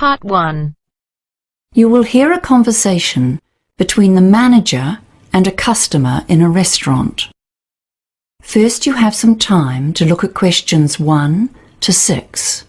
Part 1. You will hear a conversation between the manager and a customer in a restaurant. First, you have some time to look at questions 1 to 6.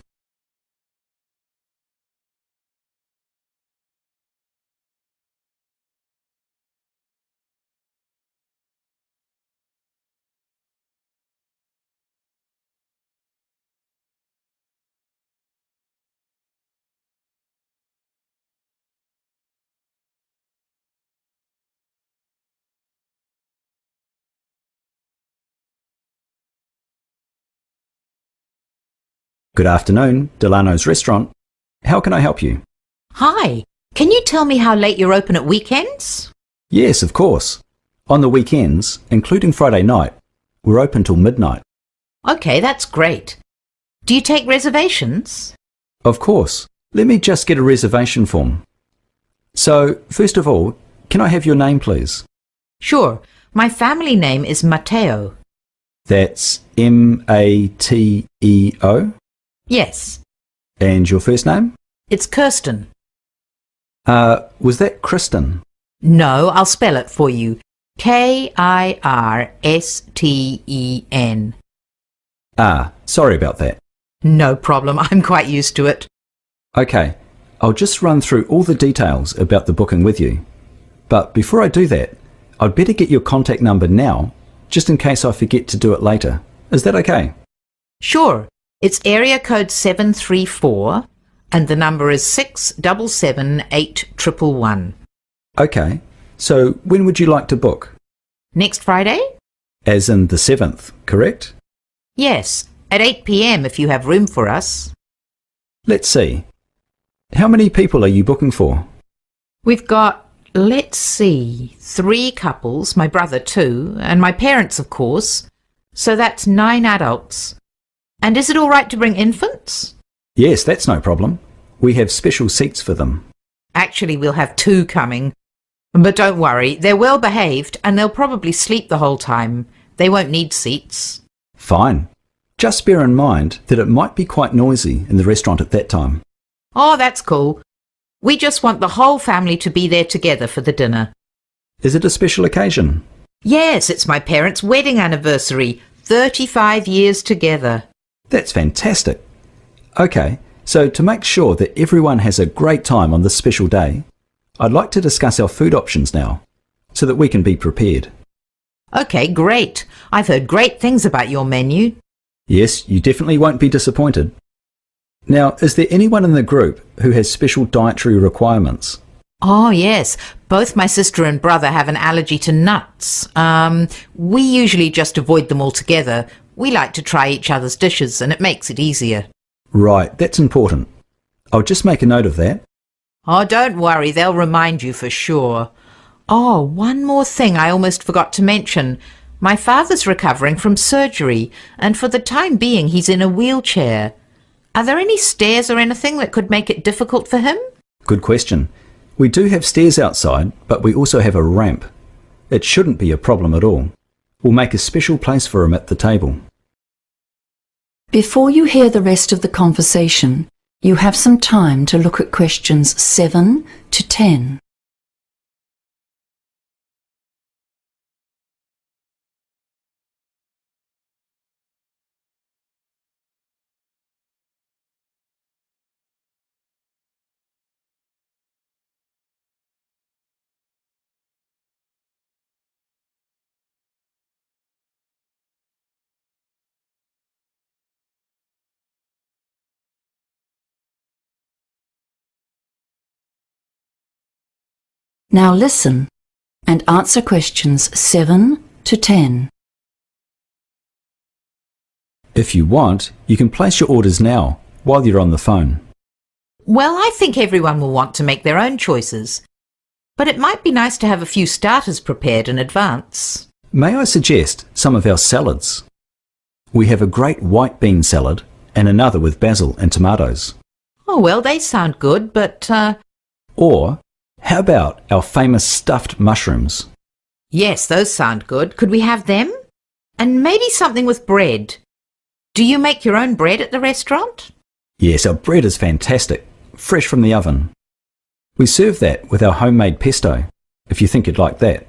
Good afternoon, Delano's restaurant. How can I help you? Hi, can you tell me how late you're open at weekends? Yes, of course. On the weekends, including Friday night, we're open till midnight. Okay, that's great. Do you take reservations? Of course. Let me just get a reservation form. So, first of all, can I have your name, please? Sure, my family name is Mateo. That's M-A-T-E-O? Yes. And your first name? It's Kirsten. Was that Kristen? No, I'll spell it for you. K-I-R-S-T-E-N. Sorry about that. No problem, I'm quite used to it. Okay, I'll just run through all the details about the booking with you. But before I do that, I'd better get your contact number now, just in case I forget to do it later. Is that okay? Sure, it's area code 734 and the number is 6778111. Okay, so when would you like to book? Next Friday? As in the 7th, correct? Yes, at 8 p.m. if you have room for us. Let's see. How many people are you booking for? We've got, let's see, 3 couples, my brother 2, and my parents, of course. So that's 9 adults. And is it all right to bring infants? Yes, that's no problem. We have special seats for them. Actually, we'll have 2 coming. But don't worry, they're well behaved and they'll probably sleep the whole time. They won't need seats. Fine. Just bear in mind that it might be quite noisy in the restaurant at that time. Oh, that's cool. We just want the whole family to be there together for the dinner. Is it a special occasion? Yes, it's my parents' wedding anniversary. 35 years together. That's fantastic. Okay, so to make sure that everyone has a great time on this special day, I'd like to discuss our food options now, so that we can be prepared. Okay, great. I've heard great things about your menu. Yes, you definitely won't be disappointed. Now, is there anyone in the group who has special dietary requirements? Oh, yes. Both my sister and brother have an allergy to nuts. We usually just avoid them altogether. We like to try each other's dishes and it makes it easier. Right, that's important. I'll just make a note of that. Oh, don't worry. They'll remind you for sure. Oh, one more thing I almost forgot to mention. My father's recovering from surgery and for the time being he's in a wheelchair. Are there any stairs or anything that could make it difficult for him? Good question. We do have stairs outside, but we also have a ramp. It shouldn't be a problem at all. We'll make a special place for him at the table. Before you hear the rest of the conversation, you have some time to look at questions 7 to 10. Now listen and answer questions 7 to 10. If you want, you can place your orders now, while you're on the phone. Well, I think everyone will want to make their own choices. But it might be nice to have a few starters prepared in advance. May I suggest some of our salads? We have a great white bean salad and another with basil and tomatoes. Oh, well, they sound good, but... Or, how about our famous stuffed mushrooms? Yes, those sound good. Could we have them? And maybe something with bread. Do you make your own bread at the restaurant? Yes, our bread is fantastic. fresh from the oven. We serve that with our homemade pesto, if you think you'd like that.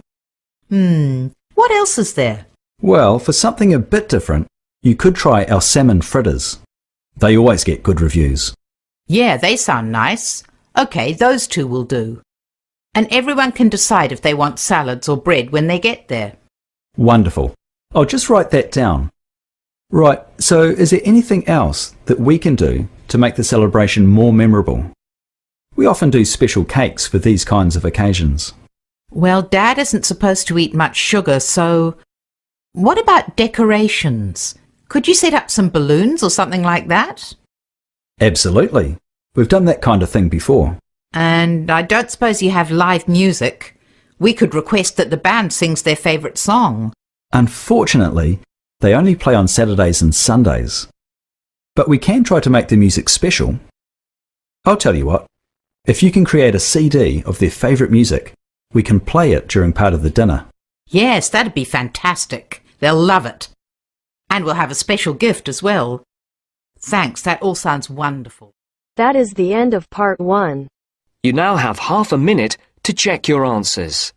What else is there? Well, for something a bit different, you could try our salmon fritters. They always get good reviews. Yeah, they sound nice. Okay, those two will do. And everyone can decide if they want salads or bread when they get there. Wonderful. I'll just write that down. Right, so is there anything else that we can do to make the celebration more memorable? We often do special cakes for these kinds of occasions. Well, Dad isn't supposed to eat much sugar, so what about decorations? Could you set up some balloons or something like that? Absolutely. We've done that kind of thing before. And I don't suppose you have live music. We could request that the band sings their favourite song. Unfortunately, they only play on Saturdays and Sundays. But we can try to make the music special. I'll tell you what, if you can create a CD of their favourite music, we can play it during part of the dinner. Yes, that'd be fantastic. They'll love it. And we'll have a special gift as well. Thanks, that all sounds wonderful. That is the end of part 1. You now have half a minute to check your answers.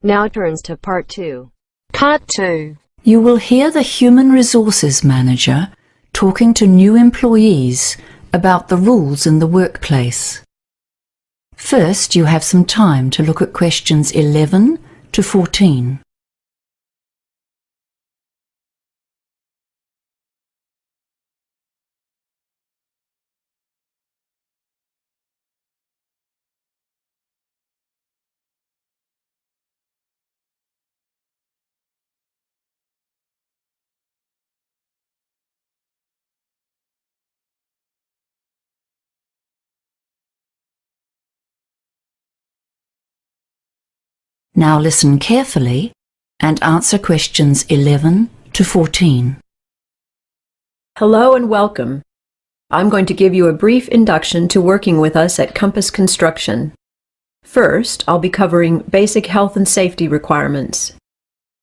Now turns to part 2. Part 2. You will hear the Human Resources Manager talking to new employees about the rules in the workplace. First, you have some time to look at questions 11 to 14. Now listen carefully and answer questions 11 to 14. Hello and welcome. I'm going to give you a brief induction to working with us at Compass Construction. First, I'll be covering basic health and safety requirements.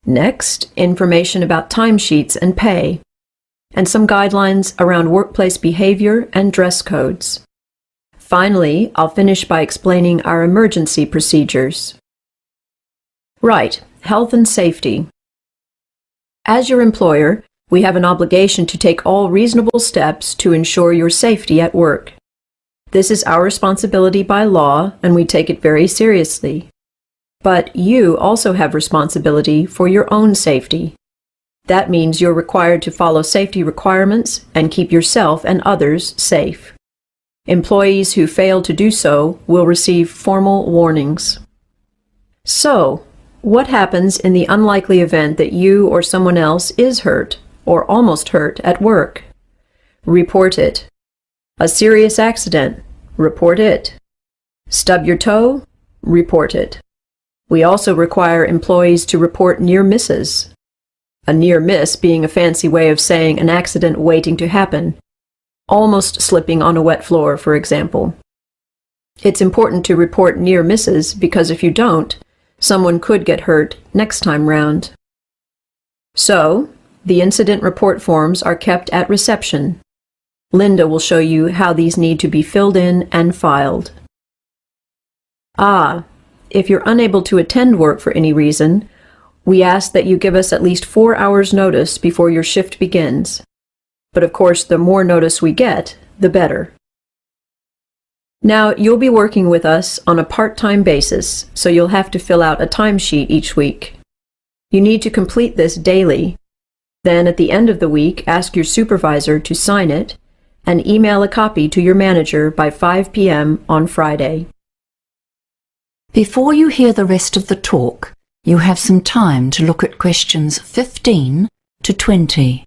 Next, information about timesheets and pay, and some guidelines around workplace behavior and dress codes. Finally, I'll finish by explaining our emergency procedures. Right, health and safety. As your employer, we have an obligation to take all reasonable steps to ensure your safety at work. This is our responsibility by law, and we take it very seriously. But you also have responsibility for your own safety. That means you're required to follow safety requirements and keep yourself and others safe. Employees who fail to do so will receive formal warnings. So, what happens in the unlikely event that you or someone else is hurt or almost hurt at work? Report it. A serious accident? Report it. Stub your toe? Report it. We also require employees to report near misses. A near miss being a fancy way of saying an accident waiting to happen. Almost slipping on a wet floor, for example. It's important to report near misses because if you don't, someone could get hurt next time round. So, the incident report forms are kept at reception. Linda will show you how these need to be filled in and filed. If you're unable to attend work for any reason, we ask that you give us at least 4 hours notice before your shift begins. But of course, the more notice we get, the better. Now, you'll be working with us on a part-time basis, so you'll have to fill out a timesheet each week. You need to complete this daily. Then, at the end of the week, ask your supervisor to sign it and email a copy to your manager by 5 p.m. on Friday. Before you hear the rest of the talk, you have some time to look at questions 15 to 20.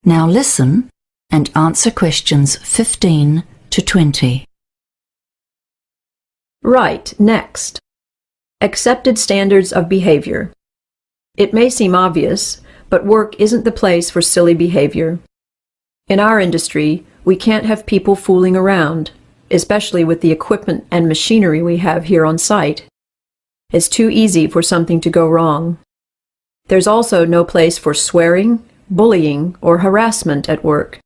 Now listen and answer questions 15 to 20. Right, next. Accepted standards of behavior. It may seem obvious, but work isn't the place for silly behavior. In our industry, we can't have people fooling around, especially with the equipment and machinery we have here on site. It's too easy for something to go wrong. There's also no place for swearing, bullying, or harassment at work.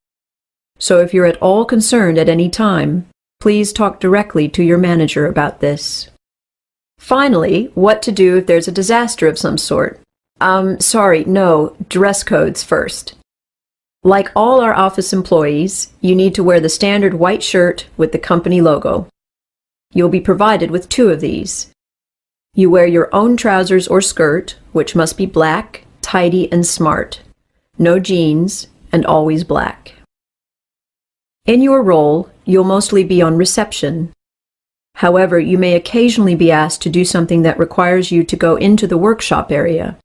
So if you're at all concerned at any time, please talk directly to your manager about this. Finally, what to do if there's a disaster of some sort. Dress codes first. Like all our office employees, you need to wear the standard white shirt with the company logo. You'll be provided with 2 of these. You wear your own trousers or skirt, which must be black, tidy, and smart. No jeans, and always black. In your role, you'll mostly be on reception. However, you may occasionally be asked to do something that requires you to go into the workshop area.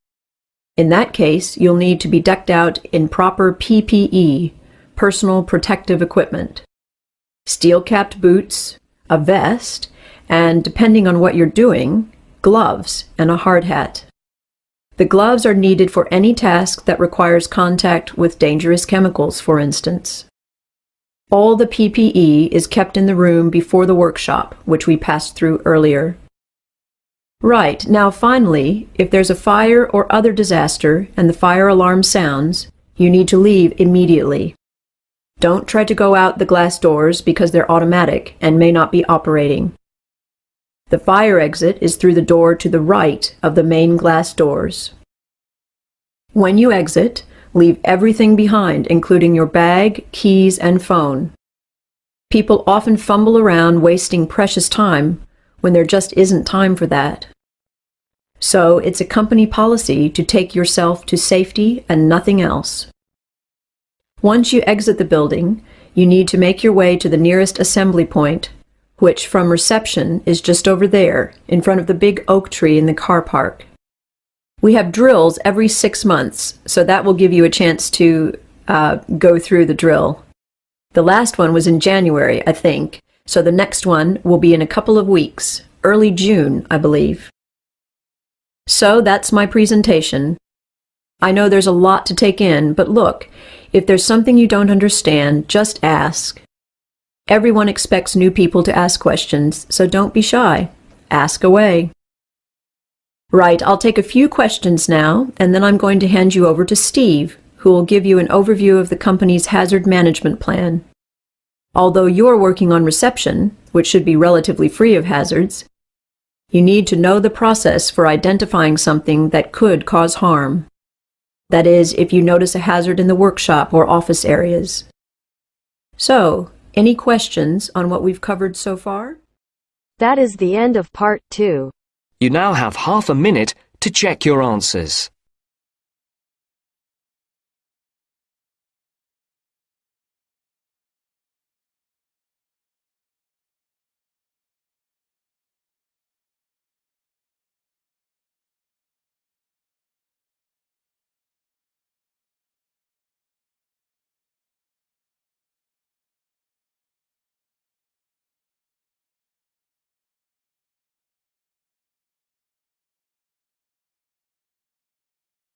In that case, you'll need to be decked out in proper PPE, personal protective equipment, steel-capped boots, a vest, and, depending on what you're doing, gloves and a hard hat. The gloves are needed for any task that requires contact with dangerous chemicals, for instance. All the PPE is kept in the room before the workshop, which we passed through earlier. Right, now finally, if there's a fire or other disaster and the fire alarm sounds, you need to leave immediately. Don't try to go out the glass doors because they're automatic and may not be operating. The fire exit is through the door to the right of the main glass doors. When you exit, leave everything behind, including your bag, keys, and phone. People often fumble around wasting precious time when there just isn't time for that. So it's a company policy to take yourself to safety and nothing else. Once you exit the building, you need to make your way to the nearest assembly point, which from reception is just over there, in front of the big oak tree in the car park. We have drills every 6 months, so that will give you a chance to go through the drill. The last one was in January, I think, so the next one will be in a couple of weeks, early June, I believe. So that's my presentation. I know there's a lot to take in, but look, if there's something you don't understand, just ask. Everyone expects new people to ask questions, so don't be shy. Ask away. Right, I'll take a few questions now, and then I'm going to hand you over to Steve, who will give you an overview of the company's hazard management plan. Although you're working on reception, which should be relatively free of hazards, you need to know the process for identifying something that could cause harm. That is, if you notice a hazard in the workshop or office areas. So, any questions on what we've covered so far? That is the end of part 2. You now have half a minute to check your answers.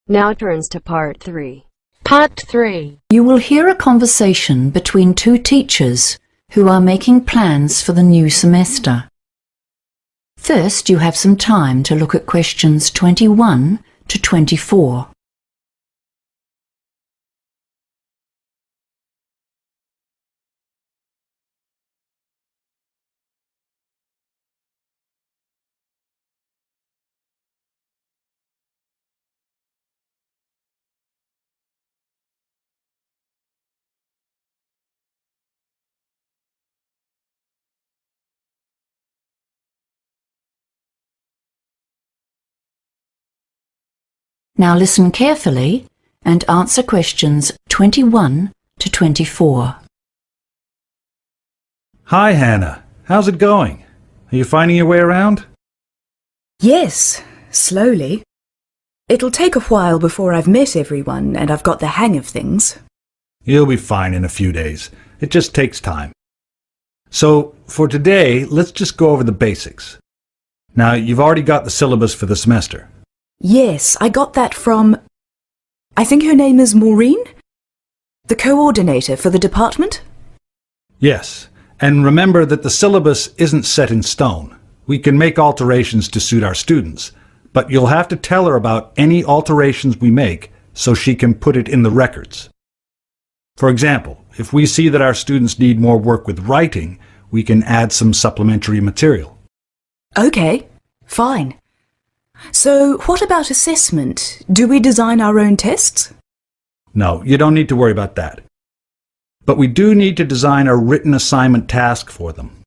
Now turns to part 3. Part 3. You will hear a conversation between 2 teachers who are making plans for the new semester. First, you have some time to look at questions 21 to 24. Now listen carefully and answer questions 21 to 24. Hi, Hannah. How's it going? Are you finding your way around? Yes, slowly. It'll take a while before I've met everyone and I've got the hang of things. You'll be fine in a few days. It just takes time. So, for today, let's just go over the basics. Now, you've already got the syllabus for the semester. Yes, I got that from... I think her name is Maureen? The coordinator for the department? Yes, and remember that the syllabus isn't set in stone. We can make alterations to suit our students, but you'll have to tell her about any alterations we make so she can put it in the records. For example, if we see that our students need more work with writing, we can add some supplementary material. Okay, fine. So, what about assessment? Do we design our own tests? No, you don't need to worry about that. But we do need to design a written assignment task for them.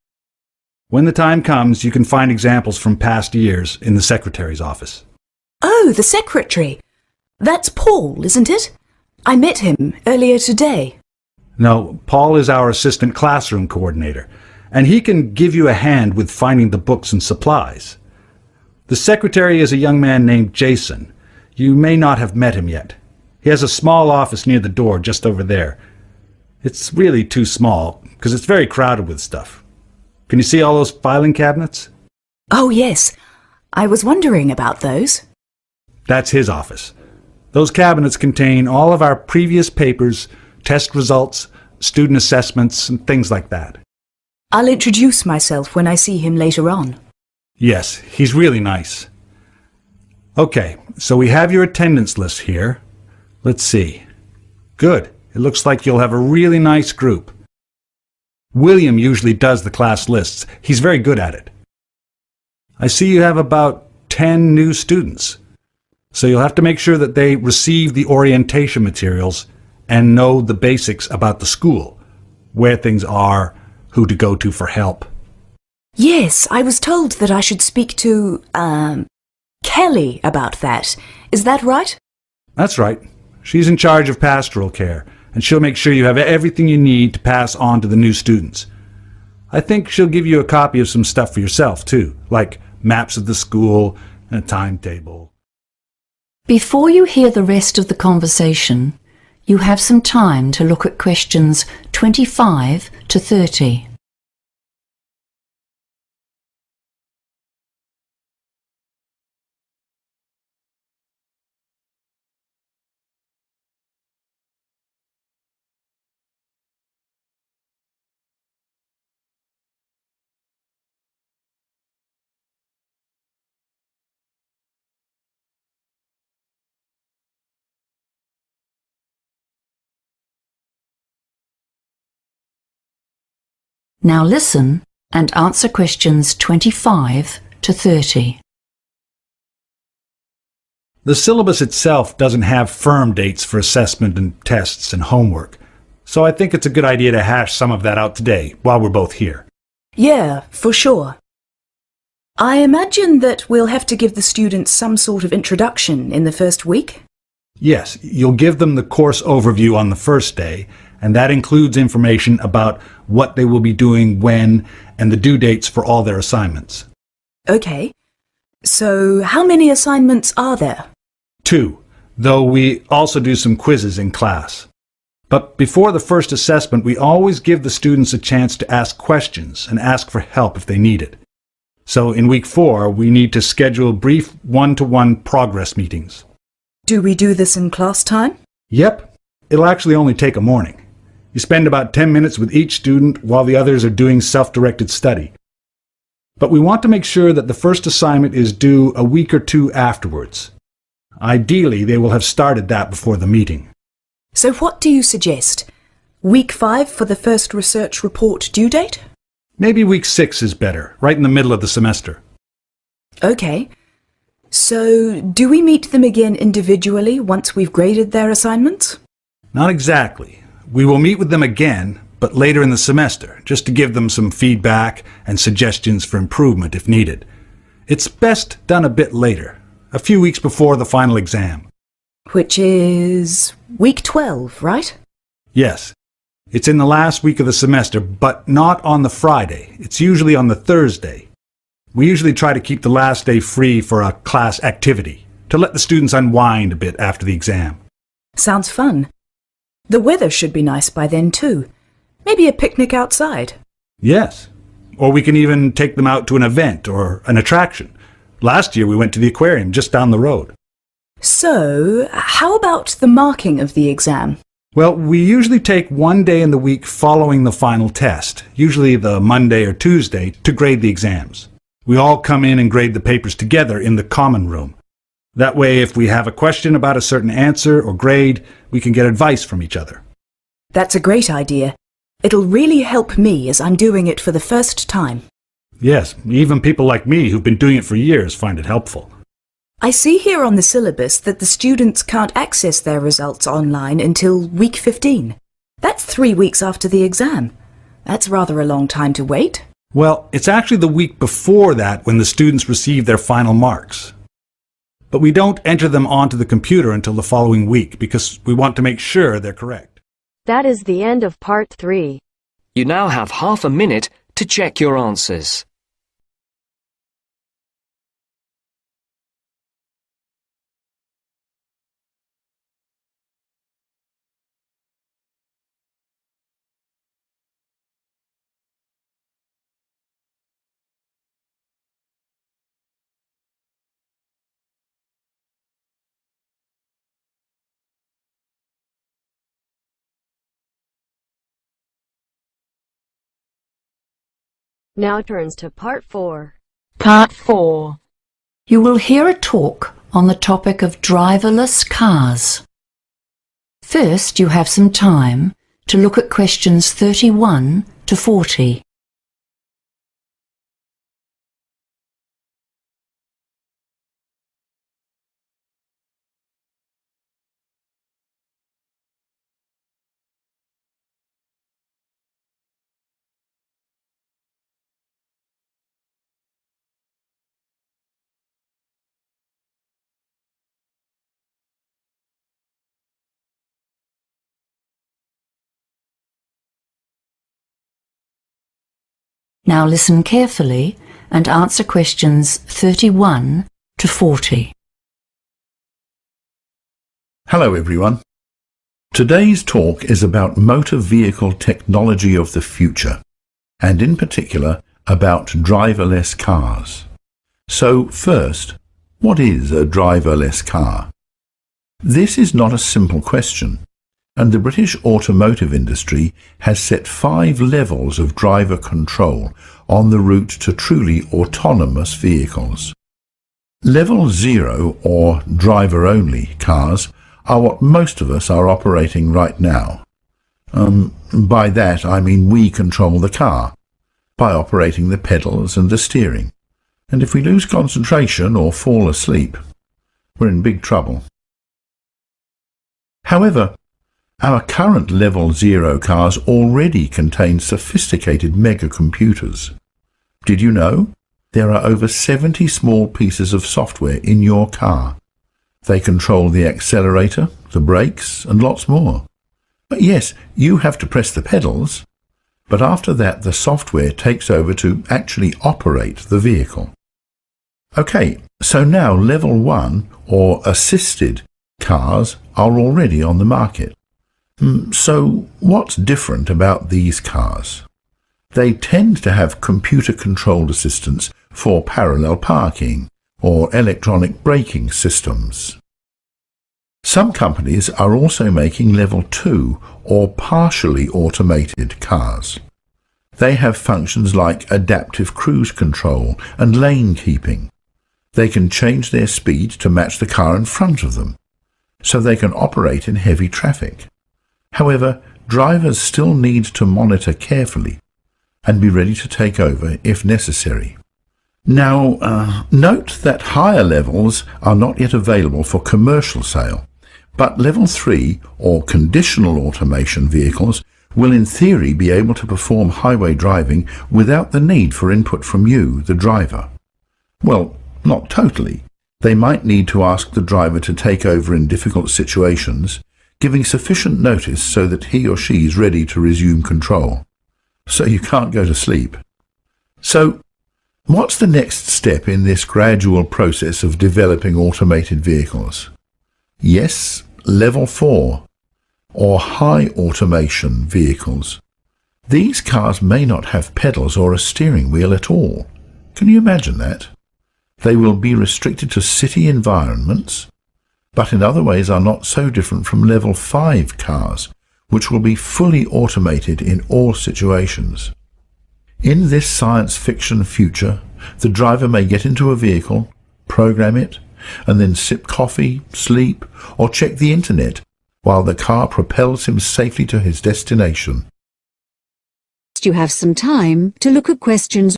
When the time comes, you can find examples from past years in the secretary's office. Oh, the secretary. That's Paul, isn't it? I met him earlier today. No, Paul is our assistant classroom coordinator, and he can give you a hand with finding the books and supplies. The secretary is a young man named Jason. You may not have met him yet. He has a small office near the door just over there. It's really too small, because it's very crowded with stuff. Can you see all those filing cabinets? Oh, yes. I was wondering about those. That's his office. Those cabinets contain all of our previous papers, test results, student assessments, and things like that. I'll introduce myself when I see him later on. Yes, he's really nice. Okay, so we have your attendance list here. Let's see. Good. It looks like you'll have a really nice group. William usually does the class lists. He's very good at it. I see you have about 10 new students. So you'll have to make sure that they receive the orientation materials and know the basics about the school, where things are, who to go to for help. Yes, I was told that I should speak to, Kelly about that. Is that right? That's right. She's in charge of pastoral care, and she'll make sure you have everything you need to pass on to the new students. I think she'll give you a copy of some stuff for yourself, too, like maps of the school and a timetable. Before you hear the rest of the conversation, you have some time to look at questions 25 to 30. Now listen and answer questions 25 to 30. The syllabus itself doesn't have firm dates for assessment and tests and homework, so I think it's a good idea to hash some of that out today while we're both here. Yeah, for sure. I imagine that we'll have to give the students some sort of introduction in the first week? Yes, you'll give them the course overview on the first day, and that includes information about what they will be doing when and the due dates for all their assignments. Okay. So, how many assignments are there? 2, though we also do some quizzes in class. But before the first assessment, we always give the students a chance to ask questions and ask for help if they need it. So in week 4, we need to schedule brief one-to-one progress meetings. Do we do this in class time? Yep. It'll actually only take a morning. You spend about 10 minutes with each student while the others are doing self-directed study. But we want to make sure that the first assignment is due a week or 2 afterwards. Ideally, they will have started that before the meeting. So what do you suggest? Week 5 for the first research report due date? Maybe week 6 is better, right in the middle of the semester. Okay. So, do we meet them again individually once we've graded their assignments? Not exactly. We will meet with them again, but later in the semester, just to give them some feedback and suggestions for improvement if needed. It's best done a bit later, a few weeks before the final exam. Which is week 12, right? Yes. It's in the last week of the semester, but not on the Friday. It's usually on the Thursday. We usually try to keep the last day free for a class activity, to let the students unwind a bit after the exam. Sounds fun. The weather should be nice by then too. Maybe a picnic outside. Yes. Or we can even take them out to an event or an attraction. Last year we went to the aquarium just down the road. So, how about the marking of the exam? Well, we usually take one day in the week following the final test, usually the Monday or Tuesday, to grade the exams. We all come in and grade the papers together in the common room. That way, if we have a question about a certain answer or grade, we can get advice from each other. That's a great idea. It'll really help me as I'm doing it for the first time. Yes, even people like me who've been doing it for years find it helpful. I see here on the syllabus that the students can't access their results online until week 15. That's 3 weeks after the exam. That's rather a long time to wait. Well, it's actually the week before that when the students receive their final marks. But we don't enter them onto the computer until the following week because we want to make sure they're correct. That is the end of part 3. You now have half a minute to check your answers. Now turns to part 4. Part 4. You will hear a talk on the topic of driverless cars. First, you have some time to look at questions 31 to 40. Now listen carefully and answer questions 31 to 40. Hello everyone. Today's talk is about motor vehicle technology of the future, and in particular about driverless cars. So first, what is a driverless car? This is not a simple question, and the British automotive industry has set 5 levels of driver control on the route to truly autonomous vehicles. Level 0, or driver-only, cars are what most of us are operating right now. By that I mean we control the car, by operating the pedals and the steering. And if we lose concentration or fall asleep, we're in big trouble. However, our current Level 0 cars already contain sophisticated megacomputers. Did you know? There are over 70 small pieces of software in your car. They control the accelerator, the brakes, and lots more. But yes, you have to press the pedals, but after that the software takes over to actually operate the vehicle. Okay, so now Level 1, or assisted, cars are already on the market. So what's different about these cars? They tend to have computer-controlled assistance for parallel parking or electronic braking systems. Some companies are also making Level 2 or partially automated cars. They have functions like adaptive cruise control and lane keeping. They can change their speed to match the car in front of them, so they can operate in heavy traffic. However, drivers still need to monitor carefully and be ready to take over if necessary. Now, note that higher levels are not yet available for commercial sale, but Level 3 or conditional automation vehicles will in theory be able to perform highway driving without the need for input from you, the driver. Well, not totally. They might need to ask the driver to take over in difficult situations, giving sufficient notice so that he or she is ready to resume control. So you can't go to sleep. So, what's the next step in this gradual process of developing automated vehicles? Yes, Level 4, or high automation vehicles. These cars may not have pedals or a steering wheel at all. Can you imagine that? They will be restricted to city environments, but in other ways are not so different from level 5 cars, which will be fully automated in all situations. In this science fiction future, the driver may get into a vehicle, program it, and then sip coffee, sleep, or check the internet while the car propels him safely to his destination. You have some time to look at questions.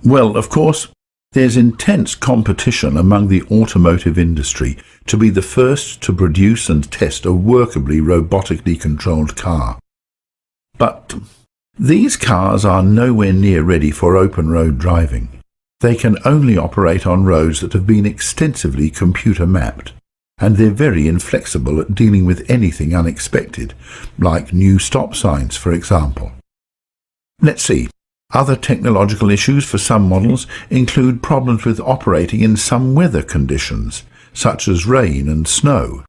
Well, of course, there's intense competition among the automotive industry to be the first to produce and test a workably robotically controlled car. But these cars are nowhere near ready for open road driving. They can only operate on roads that have been extensively computer mapped, and they're very inflexible at dealing with anything unexpected, like new stop signs, for example. Let's see. Other technological issues for some models include problems with operating in some weather conditions, such as rain and snow.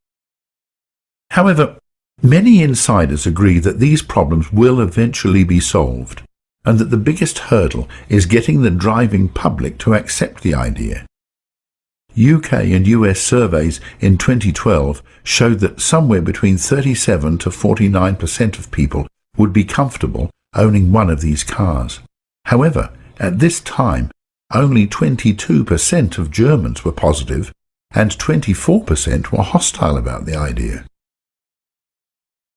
However, many insiders agree that these problems will eventually be solved, and that the biggest hurdle is getting the driving public to accept the idea. UK and US surveys in 2012 showed that somewhere between 37 to 49% of people would be comfortable owning one of these cars. However, at this time, only 22% of Germans were positive and 24% were hostile about the idea.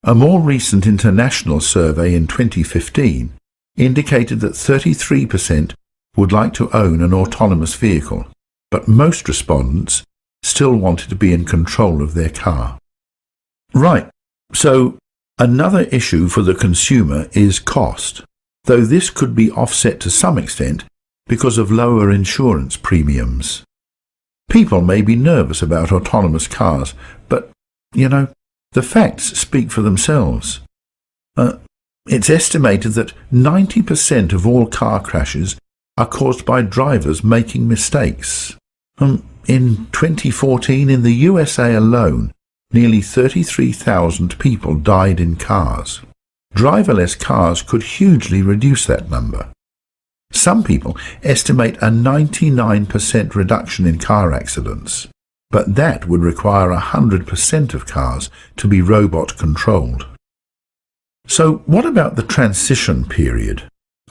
A more recent international survey in 2015 indicated that 33% would like to own an autonomous vehicle, but most respondents still wanted to be in control of their car. Right, so another issue for the consumer is cost, though this could be offset to some extent because of lower insurance premiums. People may be nervous about autonomous cars, but, the facts speak for themselves. It's estimated that 90% of all car crashes are caused by drivers making mistakes. In 2014, in the USA alone, nearly 33,000 people died in cars. Driverless cars could hugely reduce that number. Some people estimate a 99% reduction in car accidents, but that would require 100% of cars to be robot-controlled. So what about the transition period?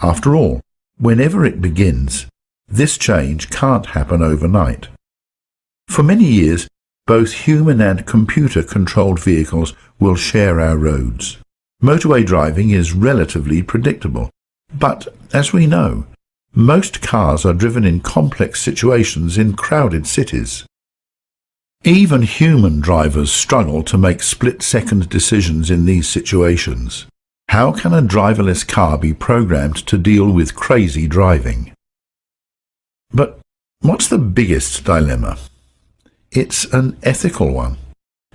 After all, whenever it begins, this change can't happen overnight. For many years, both human and computer-controlled vehicles will share our roads. Motorway driving is relatively predictable, but as we know, most cars are driven in complex situations in crowded cities. Even human drivers struggle to make split-second decisions in these situations. How can a driverless car be programmed to deal with crazy driving? But what's the biggest dilemma? It's an ethical one.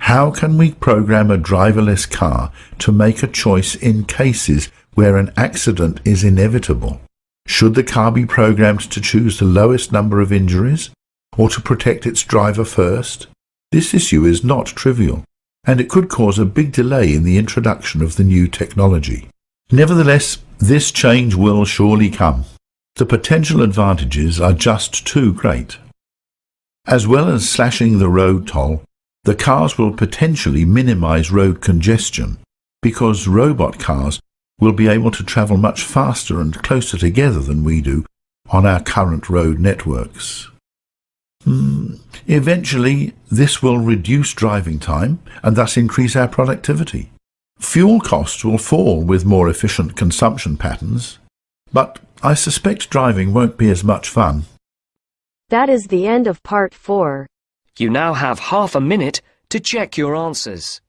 How can we program a driverless car to make a choice in cases where an accident is inevitable? Should the car be programmed to choose the lowest number of injuries, or to protect its driver first? This issue is not trivial, and it could cause a big delay in the introduction of the new technology. Nevertheless, this change will surely come. The potential advantages are just too great. As well as slashing the road toll, the cars will potentially minimize road congestion, because robot cars will be able to travel much faster and closer together than we do on our current road networks. Eventually, this will reduce driving time and thus increase our productivity. Fuel costs will fall with more efficient consumption patterns, but I suspect driving won't be as much fun. That is the end of part 4. You now have half a minute to check your answers.